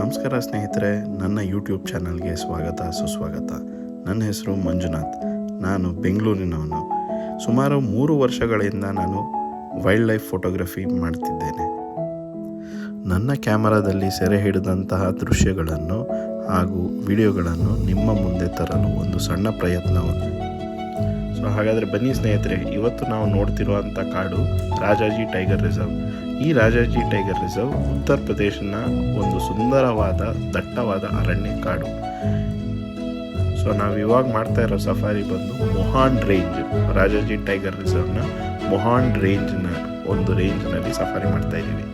ನಮಸ್ಕಾರ ಸ್ನೇಹಿತರೆ, ನನ್ನ ಯೂಟ್ಯೂಬ್ ಚಾನಲ್ಗೆ ಸ್ವಾಗತ ಸುಸ್ವಾಗತ. ನನ್ನ ಹೆಸರು ಮಂಜುನಾಥ್. ನಾನು ಬೆಂಗಳೂರಿನವನು. ಸುಮಾರು 3 ವರ್ಷಗಳಿಂದ ನಾನು ವೈಲ್ಡ್ ಲೈಫ್ ಫೋಟೋಗ್ರಫಿ ಮಾಡ್ತಿದ್ದೇನೆ. ನನ್ನ ಕ್ಯಾಮರಾದಲ್ಲಿ ಸೆರೆ ಹಿಡಿದಂತಹ ದೃಶ್ಯಗಳನ್ನು ಹಾಗೂ ವಿಡಿಯೋಗಳನ್ನು ನಿಮ್ಮ ಮುಂದೆ ತರಲು ಒಂದು ಸಣ್ಣ ಪ್ರಯತ್ನ. ಹಾಗಾದರೆ ಬನ್ನಿ ಸ್ನೇಹಿತರೆ, ಇವತ್ತು ನಾವು ನೋಡ್ತಿರುವಂಥ ಕಾಡು ರಾಜಾಜಿ ಟೈಗರ್ ರಿಸರ್ವ್. ಈ ರಾಜಾಜಿ ಟೈಗರ್ ರಿಸರ್ವ್ ಉತ್ತರ ಪ್ರದೇಶನ ಒಂದು ಸುಂದರವಾದ ದಟ್ಟವಾದ ಅರಣ್ಯ ಕಾಡು. ನಾವು ಇವಾಗ ಮಾಡ್ತಾ ಇರೋ ಸಫಾರಿ ಬಂದು ಮೊಹಾನ್ ರೇಂಜ್, ರಾಜಾಜಿ ಟೈಗರ್ ರಿಸರ್ವ್ನ ಮೊಹಾನ್ ರೇಂಜ್ನ ಒಂದು ರೇಂಜ್ನಲ್ಲಿ ಸಫಾರಿ ಮಾಡ್ತಾ ಇದ್ದೀವಿ.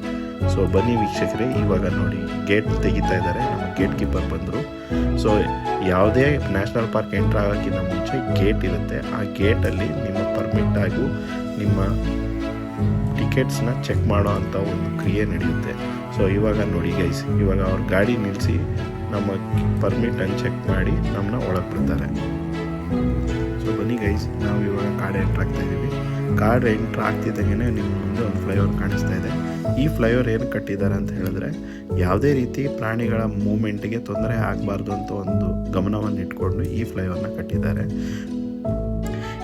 ಬನ್ನಿ ವೀಕ್ಷಕರೇ, ಇವಾಗ ನೋಡಿ ಗೇಟ್ ತೆಗಿತಾ ಇದ್ದಾರೆ. ನಮ್ಮ ಗೇಟ್ ಕೀಪರ್ ಬಂದರು. ಯಾವುದೇ ನ್ಯಾಷನಲ್ ಪಾರ್ಕ್ ಎಂಟ್ರ್ ಆಗೋಕ್ಕಿಂತ ಮುಂಚೆ ಗೇಟ್ ಇರುತ್ತೆ. ಆ ಗೇಟಲ್ಲಿ ನಿಮ್ಮ ಪರ್ಮಿಟ್ ಹಾಗೂ ನಿಮ್ಮ ಟಿಕೆಟ್ಸ್ನ ಚೆಕ್ ಮಾಡೋ ಅಂಥ ಒಂದು ಕ್ರಿಯೆ ನಡೆಯುತ್ತೆ. ಇವಾಗ ನೋಡಿ ಗೈಸ್, ಇವಾಗ ಅವ್ರ ಗಾಡಿ ನಿಲ್ಲಿಸಿ ನಮ್ಮ ಪರ್ಮಿಟನ್ನು ಚೆಕ್ ಮಾಡಿ ನಮ್ಮನ್ನ ಒಳಗೆ ಬಿಡ್ತಾರೆ. ಬನ್ನಿ ಗೈಸ್, ನಾವು ಇವಾಗ ಕಾಡು ಎಂಟ್ರ್ ಆಗ್ತಾ ಇದ್ದೀವಿ. ಕಾಡು ಎಂಟ್ರ್ ಆಗ್ತಿದ್ದಂಗೆ ನಿಮ್ಮ ಮುಂದೆ ಒಂದು ಫ್ಲೈಓವರ್ ಕಾಣಿಸ್ತಾ ಇದೆ. ಈ ಫ್ಲೈಓವರ್ ಏನು ಕಟ್ಟಿದ್ದಾರೆ ಅಂತ ಹೇಳಿದ್ರೆ, ಯಾವುದೇ ರೀತಿ ಪ್ರಾಣಿಗಳ ಮೂಮೆಂಟ್ಗೆ ತೊಂದರೆ ಆಗಬಾರ್ದು ಅಂತ ಒಂದು ಗಮನವನ್ನು ಇಟ್ಕೊಂಡು ಈ ಫ್ಲೈಓವರ್ನ ಕಟ್ಟಿದ್ದಾರೆ.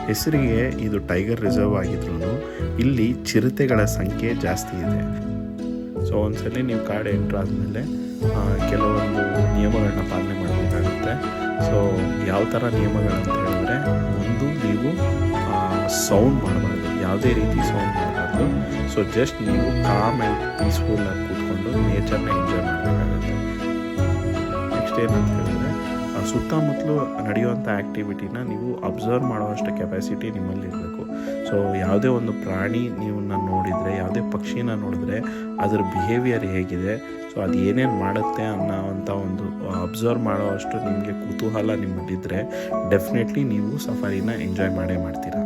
ಹೆಸರಿಗೆ ಇದು ಟೈಗರ್ ರಿಸರ್ವ್ ಆಗಿದ್ರೂ ಇಲ್ಲಿ ಚಿರತೆಗಳ ಸಂಖ್ಯೆ ಜಾಸ್ತಿ ಇದೆ. ಒಂದ್ಸಲಿ ನೀವು ಕಾಡು ಎಂಟ್ರ್ ಆದಮೇಲೆ ಕೆಲವೊಂದು ನಿಯಮಗಳನ್ನ ಪಾಲನೆ ಮಾಡಬೇಕಾಗುತ್ತೆ. ಯಾವ ಥರ ನಿಯಮಗಳಂತ ಹೇಳಿದ್ರೆ, ಒಂದು ನೀವು ಸೌಂಡ್ ಮಾಡಬಾರ್ದು, ಯಾವುದೇ ರೀತಿ ಸೌಂಡ್ ಮಾಡಬಾರ್ದು. ಜಸ್ಟ್ ನೀವು ಕಾಮ್ ಆ್ಯಂಡ್ ಪೀಸ್ಫುಲ್ಲಾಗಿ ಕೂತ್ಕೊಂಡು ನೇಚರ್ನ ಎಂಜಾಯ್ ಮಾಡಬೇಕಾಗುತ್ತೆ. ನೆಕ್ಸ್ಟ್ ಏನಂತ ಹೇಳಿದ್ರೆ, ಸುತ್ತಮುತ್ತಲು ನಡೆಯುವಂಥ ಆ್ಯಕ್ಟಿವಿಟಿನ ನೀವು ಅಬ್ಸರ್ವ್ ಮಾಡುವಷ್ಟು ಕೆಪಾಸಿಟಿ ನಿಮ್ಮಲ್ಲಿ ಇರಬೇಕು. ಯಾವುದೇ ಒಂದು ಪ್ರಾಣಿ ನೀವು ನೋಡಿದರೆ, ಯಾವುದೇ ಪಕ್ಷಿನ ನೋಡಿದ್ರೆ ಅದರ ಬಿಹೇವಿಯರ್ ಹೇಗಿದೆ, ಅದು ಏನೇನು ಮಾಡುತ್ತೆ ಅನ್ನೋವಂಥ ಒಂದು ಅಬ್ಸರ್ವ್ ಮಾಡೋವಷ್ಟು ನಿಮಗೆ ಕುತೂಹಲ ನಿಮ್ಮಲ್ಲಿದ್ದರೆ ಡೆಫಿನೆಟ್ಲಿ ನೀವು ಸಫಾರಿನ ಎಂಜಾಯ್ ಮಾಡ್ತೀರಾ.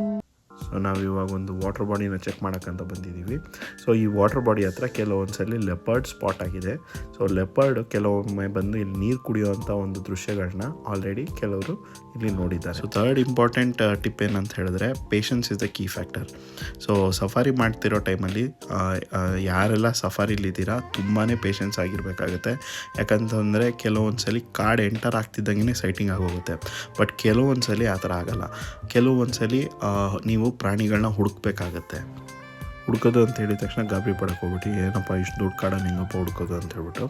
ನಾವು ಇವಾಗ ಒಂದು ವಾಟರ್ ಬಾಡಿನ ಚೆಕ್ ಮಾಡೋಕ್ಕಂತ ಬಂದಿದ್ದೀವಿ. ಈ ವಾಟರ್ ಬಾಡಿ ಹತ್ರ ಕೆಲವೊಂದ್ಸಲಿ ಲೆಪರ್ಡ್ ಸ್ಪಾಟ್ ಆಗಿದೆ. ಲೆಪರ್ಡ್ ಕೆಲವೊಮ್ಮೆ ಬಂದು ಇಲ್ಲಿ ನೀರು ಕುಡಿಯೋವಂಥ ಒಂದು ದೃಶ್ಯಗಳನ್ನ ಆಲ್ರೆಡಿ ಕೆಲವರು ಇಲ್ಲಿ ನೋಡಿದ್ದಾರೆ. ಥರ್ಡ್ ಇಂಪಾರ್ಟೆಂಟ್ ಟಿಪ್ ಏನಂತ ಹೇಳಿದ್ರೆ, patience is the key factor. Safari ಮಾಡ್ತಿರೋ ಟೈಮಲ್ಲಿ ಯಾರೆಲ್ಲ ಸಫಾರಿಲಿದ್ದೀರಾ ತುಂಬಾ ಪೇಷನ್ಸ್ ಆಗಿರಬೇಕಾಗುತ್ತೆ. ಯಾಕಂತಂದರೆ ಕೆಲವೊಂದ್ಸಲಿ ಕಾಡು ಎಂಟರ್ ಆಗ್ತಿದ್ದಂಗೆ ಸೈಟಿಂಗ್ ಆಗೋಗುತ್ತೆ. ಬಟ್ ಕೆಲವೊಂದ್ಸಲಿ ಆ ಥರ ಆಗಲ್ಲ. ಕೆಲವೊಂದ್ಸಲಿ ನೀವು ಪ್ರಾಣಿಗಳನ್ನ ಹುಡುಕ್ಬೇಕಾಗತ್ತೆ. ಹುಡ್ಕೋದು ಅಂತ ಹೇಳಿದ ತಕ್ಷಣ ಗಾಬರಿ ಪಡಕ್ಕೆ ಹೋಗ್ಬಿಟ್ಟು, ಏನಪ್ಪ ಇಷ್ಟು ದೊಡ್ಡ ಕಾಡನ್ನು ಹೆಂಗಪ್ಪ ಹುಡ್ಕೋದು ಅಂತ ಹೇಳ್ಬಿಟ್ಟು.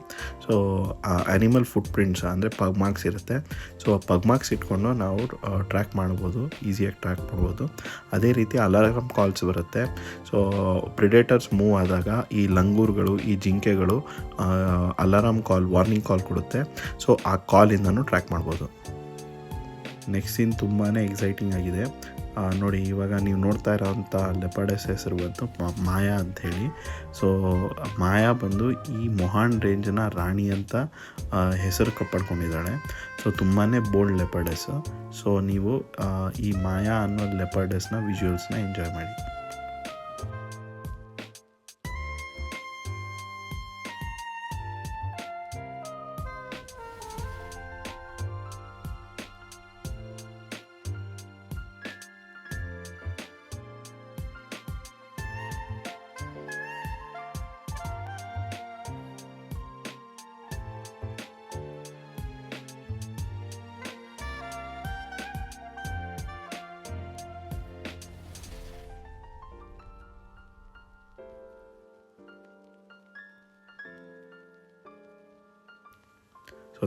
ಆ್ಯನಿಮಲ್ ಫುಟ್ ಪ್ರಿಂಟ್ಸ್ ಅಂದರೆ ಪಗ್ ಮಾರ್ಕ್ಸ್ ಇರುತ್ತೆ. ಆ ಪಗ್ ಮಾರ್ಕ್ಸ್ ಇಟ್ಕೊಂಡು ನಾವು ಟ್ರ್ಯಾಕ್ ಮಾಡ್ಬೋದು, ಈಸಿಯಾಗಿ ಟ್ರ್ಯಾಕ್ ಮಾಡ್ಬೋದು. ಅದೇ ರೀತಿ ಅಲಾರಮ್ ಕಾಲ್ಸ್ ಬರುತ್ತೆ. ಪ್ರಿಡೇಟರ್ಸ್ ಮೂವ್ ಆದಾಗ ಈ ಲಂಗೂರುಗಳು, ಈ ಜಿಂಕೆಗಳು ಅಲಾರಮ್ ಕಾಲ್, ವಾರ್ನಿಂಗ್ ಕಾಲ್ ಕೊಡುತ್ತೆ. ಆ ಕಾಲಿಂದನೂ ಟ್ರ್ಯಾಕ್ ಮಾಡ್ಬೋದು. ನೆಕ್ಸ್ಟ್ ಸೀನ್ ತುಂಬಾ ಎಕ್ಸೈಟಿಂಗ್ ಆಗಿದೆ. ನೋಡಿ, ಇವಾಗ ನೀವು ನೋಡ್ತಾ ಇರೋವಂಥ ಲೆಪರ್ಡೆಸ್ ಹೆಸರು ಬಂದು ಮಾಯಾ ಅಂಥೇಳಿ. ಮಾಯಾ ಬಂದು ಈ ಮೊಹಾನ್ ರೇಂಜ್ನ ರಾಣಿ ಅಂತ ಹೆಸರು ಪಡ್ಕೊಂಡಿದ್ದಾಳೆ. ತುಂಬಾ ಬೋಲ್ಡ್ ಲೆಪರ್ಡೆಸ್. ನೀವು ಈ ಮಾಯಾ ಅನ್ನೋ ಲೆಪರ್ಡೆಸ್ನ ವಿಜುವಲ್ಸ್ನ ಎಂಜಾಯ್ ಮಾಡಿ.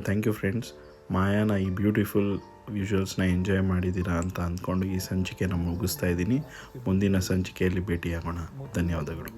Thank you friends. ಮಾಯಾನ ಈ ಬ್ಯೂಟಿಫುಲ್ ವಿಜುವಲ್ಸ್ನ ಎಂಜಾಯ್ ಮಾಡಿದ್ದೀರಾ ಅಂತ ಅಂದ್ಕೊಂಡು ಈ ಸಂಚಿಕೆನ ಮುಗಿಸ್ತಾ ಇದ್ದೀನಿ. ಮುಂದಿನ ಸಂಚಿಕೆಯಲ್ಲಿ ಭೇಟಿಯಾಗೋಣ. ಧನ್ಯವಾದಗಳು.